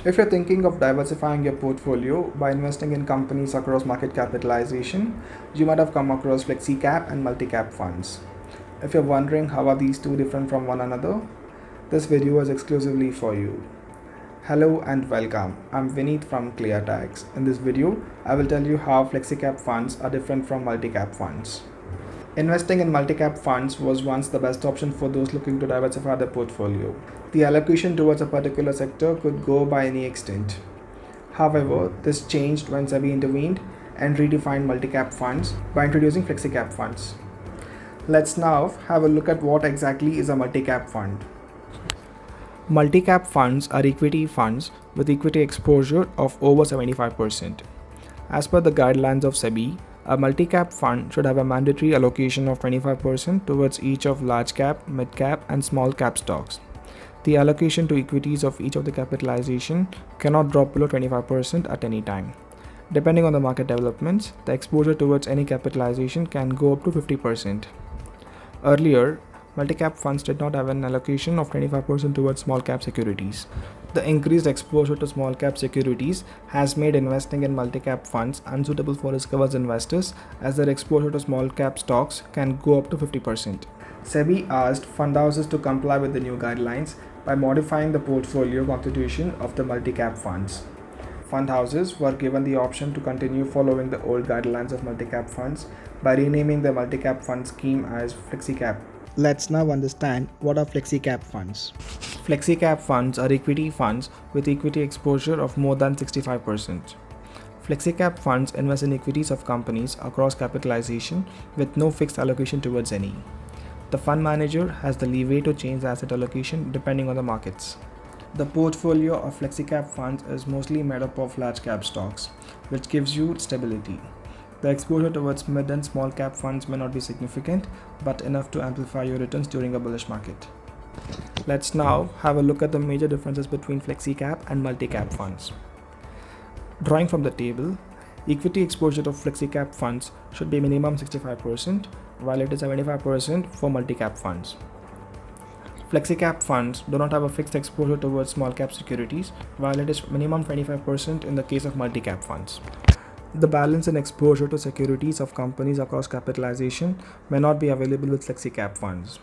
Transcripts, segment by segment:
If you're thinking of diversifying your portfolio by investing in companies across market capitalization, you might have come across flexi-cap and multi-cap funds. If you're wondering how are these two different from one another, this video is exclusively for you. Hello and welcome. I'm Vineet from ClearTax. In this video, I will tell you how flexi-cap funds are different from multi-cap funds. Investing in multi-cap funds was once the best option for those looking to diversify their portfolio. The allocation towards a particular sector could go by any extent. However, this changed when SEBI intervened and redefined multi-cap funds by introducing flexi-cap funds. Let's now have a look at what exactly is a multi-cap fund. Multi-cap funds are equity funds with equity exposure of over 75%. As per the guidelines of SEBI, a multi-cap fund should have a mandatory allocation of 25% towards each of large cap, mid cap, and small cap stocks. The allocation to equities of each of the capitalization cannot drop below 25% at any time. Depending on the market developments, the exposure towards any capitalization can go up to 50%. Earlier, multi-cap funds did not have an allocation of 25% towards small cap securities. The increased exposure to small cap securities has made investing in multi-cap funds unsuitable for risk-averse investors, as their exposure to small cap stocks can go up to 50%. SEBI asked fund houses to comply with the new guidelines by modifying the portfolio constitution of the multi-cap funds. Fund houses were given the option to continue following the old guidelines of multi-cap funds by renaming the multi-cap fund scheme as flexi-cap. Let's now understand what are flexi-cap funds. Flexi-cap funds are equity funds with equity exposure of more than 65%. Flexi-cap funds invest in equities of companies across capitalization with no fixed allocation towards any. The fund manager has the leeway to change the asset allocation depending on the markets. The portfolio of flexi-cap funds is mostly made up of large cap stocks, which gives you stability. The exposure towards mid and small cap funds may not be significant, but enough to amplify your returns during a bullish market. Let's now have a look at the major differences between flexi-cap and multi-cap funds. Drawing from the table, equity exposure of flexi-cap funds should be minimum 65%, while it is 75% for multi-cap funds. Flexi-cap funds do not have a fixed exposure towards small cap securities, while it is minimum 25% in the case of multi-cap funds. The balance in exposure to securities of companies across capitalization may not be available with flexi-cap funds.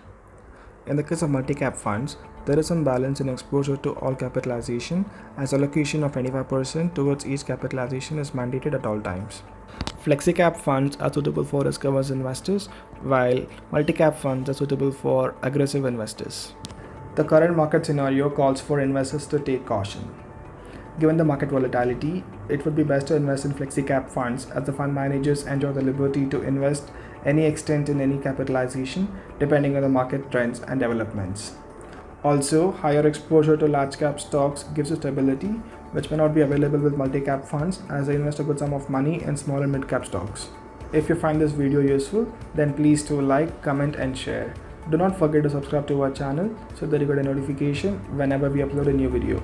In the case of multi-cap funds, there is some balance in exposure to all capitalization, as allocation of 25% towards each capitalization is mandated at all times. Flexi-cap funds are suitable for risk-averse investors, while multi-cap funds are suitable for aggressive investors. The current market scenario calls for investors to take caution. Given the market volatility, it would be best to invest in flexi-cap funds, as the fund managers enjoy the liberty to invest any extent in any capitalization depending on the market trends and developments. Also, higher exposure to large cap stocks gives you stability, which may not be available with multi-cap funds, as they invest a good sum of money in small and mid-cap stocks. If you find this video useful, then please do like, comment and share. Do not forget to subscribe to our channel so that you get a notification whenever we upload a new video.